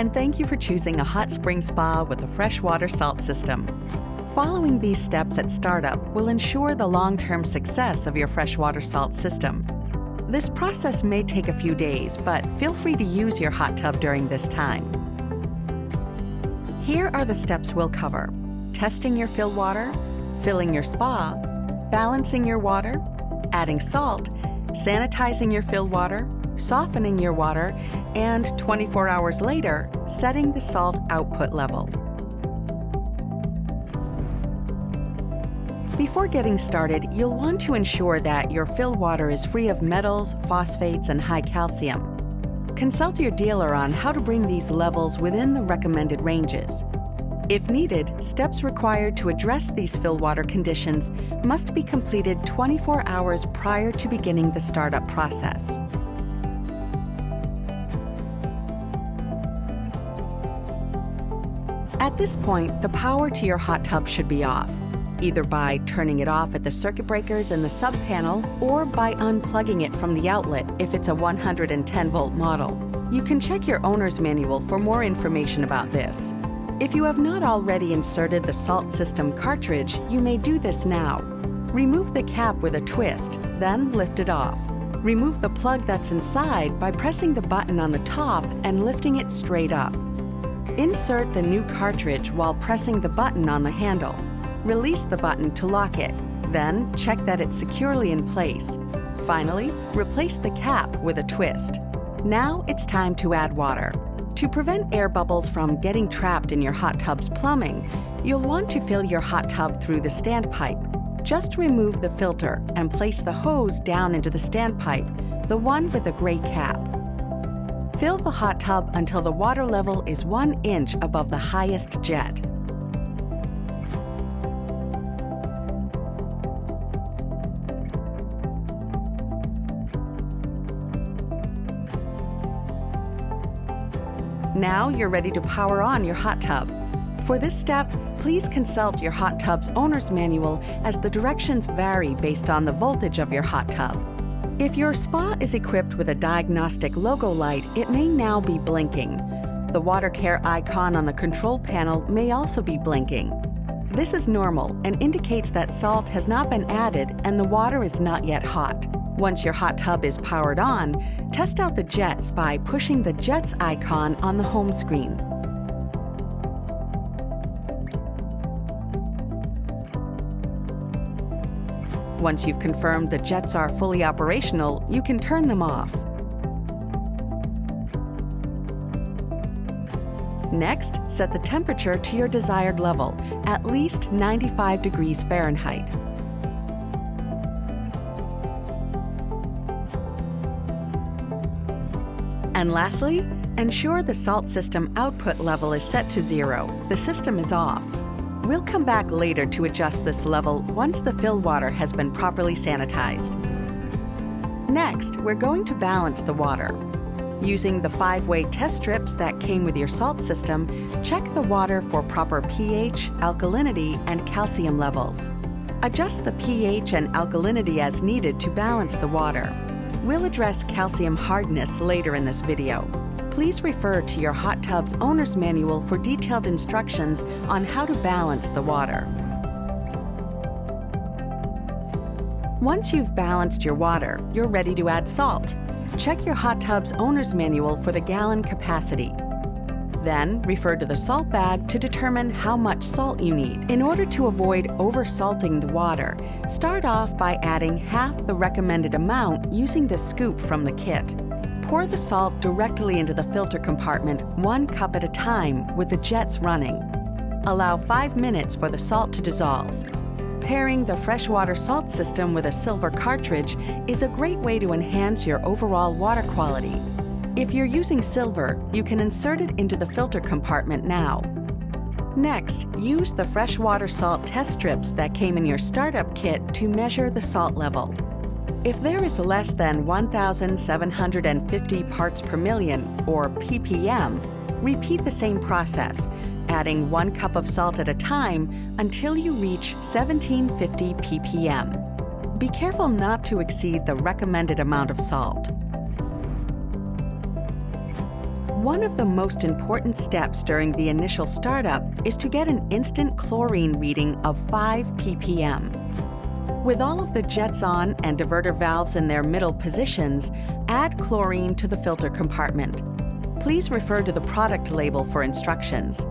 And thank you for choosing a hot spring spa with the Freshwater Salt System. Following these steps at startup will ensure the long-term success of your freshwater salt system. This process may take a few days, but feel free to use your hot tub during this time. Here are the steps we'll cover: testing your fill water, filling your spa, balancing your water, adding salt, sanitizing your fill water, softening your water, and 24 hours later, setting the salt output level. Before getting started, you'll want to ensure that your fill water is free of metals, phosphates, and high calcium. Consult your dealer on how to bring these levels within the recommended ranges. If needed, steps required to address these fill water conditions must be completed 24 hours prior to beginning the startup process. At this point, the power to your hot tub should be off, either by turning it off at the circuit breakers in the sub-panel or by unplugging it from the outlet if it's a 110-volt model. You can check your owner's manual for more information about this. If you have not already inserted the salt system cartridge, you may do this now. Remove the cap with a twist, then lift it off. Remove the plug that's inside by pressing the button on the top and lifting it straight up. Insert the new cartridge while pressing the button on the handle. Release the button to lock it, then check that it's securely in place. Finally, replace the cap with a twist. Now it's time to add water. To prevent air bubbles from getting trapped in your hot tub's plumbing, you'll want to fill your hot tub through the standpipe. Just remove the filter and place the hose down into the standpipe, the one with the gray cap. Fill the hot tub until the water level is 1 inch above the highest jet. Now you're ready to power on your hot tub. For this step, please consult your hot tub's owner's manual as the directions vary based on the voltage of your hot tub. If your spa is equipped with a diagnostic logo light, it may now be blinking. The water care icon on the control panel may also be blinking. This is normal and indicates that salt has not been added and the water is not yet hot. Once your hot tub is powered on, test out the jets by pushing the jets icon on the home screen. Once you've confirmed the jets are fully operational, you can turn them off. Next, set the temperature to your desired level, at least 95 degrees Fahrenheit. And lastly, ensure the salt system output level is set to 0. The system is off. We'll come back later to adjust this level once the fill water has been properly sanitized. Next, we're going to balance the water. Using the 5-way test strips that came with your salt system, check the water for proper pH, alkalinity, and calcium levels. Adjust the pH and alkalinity as needed to balance the water. We'll address calcium hardness later in this video. Please refer to your hot tub's owner's manual for detailed instructions on how to balance the water. Once you've balanced your water, you're ready to add salt. Check your hot tub's owner's manual for the gallon capacity. Then, refer to the salt bag to determine how much salt you need. In order to avoid over-salting the water, start off by adding half the recommended amount using the scoop from the kit. Pour the salt directly into the filter compartment 1 cup at a time with the jets running. Allow 5 minutes for the salt to dissolve. Pairing the freshwater salt system with a silver cartridge is a great way to enhance your overall water quality. If you're using silver, you can insert it into the filter compartment now. Next, use the freshwater salt test strips that came in your startup kit to measure the salt level. If there is less than 1,750 parts per million, or ppm, repeat the same process, adding 1 cup of salt at a time until you reach 1750 ppm. Be careful not to exceed the recommended amount of salt. One of the most important steps during the initial startup is to get an instant chlorine reading of 5 ppm. With all of the jets on and diverter valves in their middle positions, add chlorine to the filter compartment. Please refer to the product label for instructions.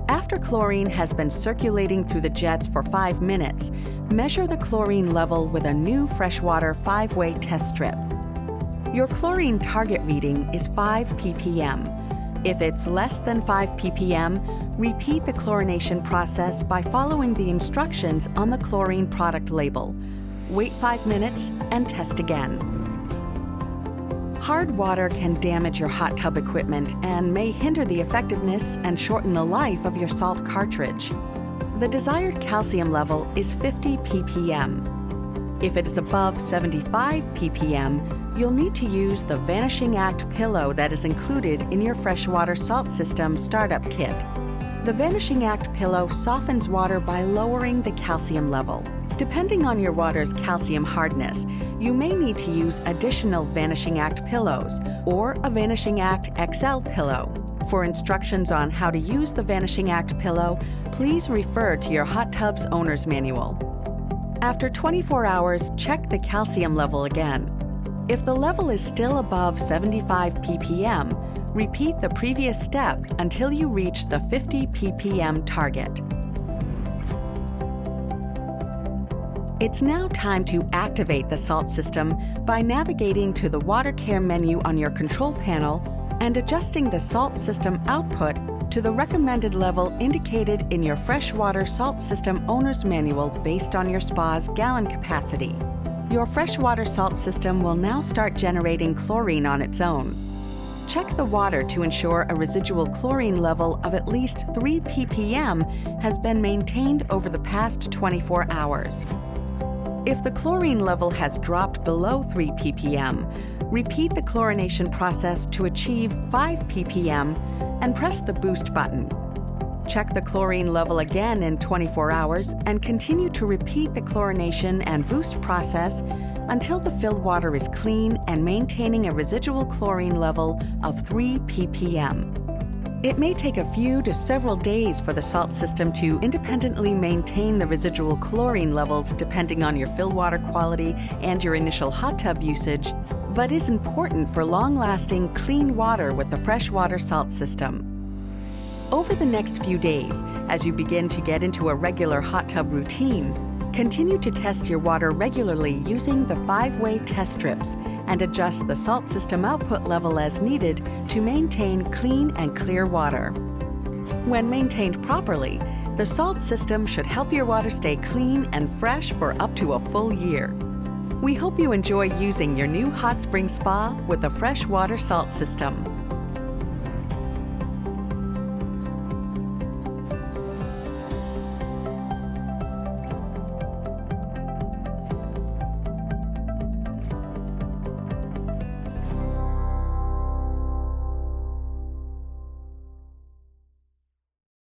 After chlorine has been circulating through the jets for 5 minutes, measure the chlorine level with a new freshwater 5-way test strip. Your chlorine target reading is 5 ppm. If it's less than 5 ppm, repeat the chlorination process by following the instructions on the chlorine product label. Wait 5 minutes and test again. Hard water can damage your hot tub equipment and may hinder the effectiveness and shorten the life of your salt cartridge. The desired calcium level is 50 ppm. If it is above 75 ppm, you'll need to use the Vanishing Act pillow that is included in your Freshwater Salt System startup kit. The Vanishing Act pillow softens water by lowering the calcium level. Depending on your water's calcium hardness, you may need to use additional Vanishing Act pillows or a Vanishing Act XL pillow. For instructions on how to use the Vanishing Act pillow, please refer to your hot tub's owner's manual. After 24 hours, check the calcium level again. If the level is still above 75 ppm, repeat the previous step until you reach the 50 ppm target. It's now time to activate the salt system by navigating to the Water Care menu on your control panel and adjusting the salt system output to the recommended level indicated in your Freshwater Salt System Owner's Manual based on your spa's gallon capacity. Your Freshwater Salt System will now start generating chlorine on its own. Check the water to ensure a residual chlorine level of at least 3 ppm has been maintained over the past 24 hours. If the chlorine level has dropped below 3 ppm, repeat the chlorination process to achieve 5 ppm and press the boost button. Check the chlorine level again in 24 hours and continue to repeat the chlorination and boost process until the filled water is clean and maintaining a residual chlorine level of 3 ppm. It may take a few to several days for the salt system to independently maintain the residual chlorine levels depending on your fill water quality and your initial hot tub usage, but is important for long-lasting, clean water with the Freshwater Salt System. Over the next few days, as you begin to get into a regular hot tub routine, continue to test your water regularly using the 5-way test strips and adjust the salt system output level as needed to maintain clean and clear water. When maintained properly, the salt system should help your water stay clean and fresh for up to a full year. We hope you enjoy using your new hot spring spa with the Freshwater Salt System.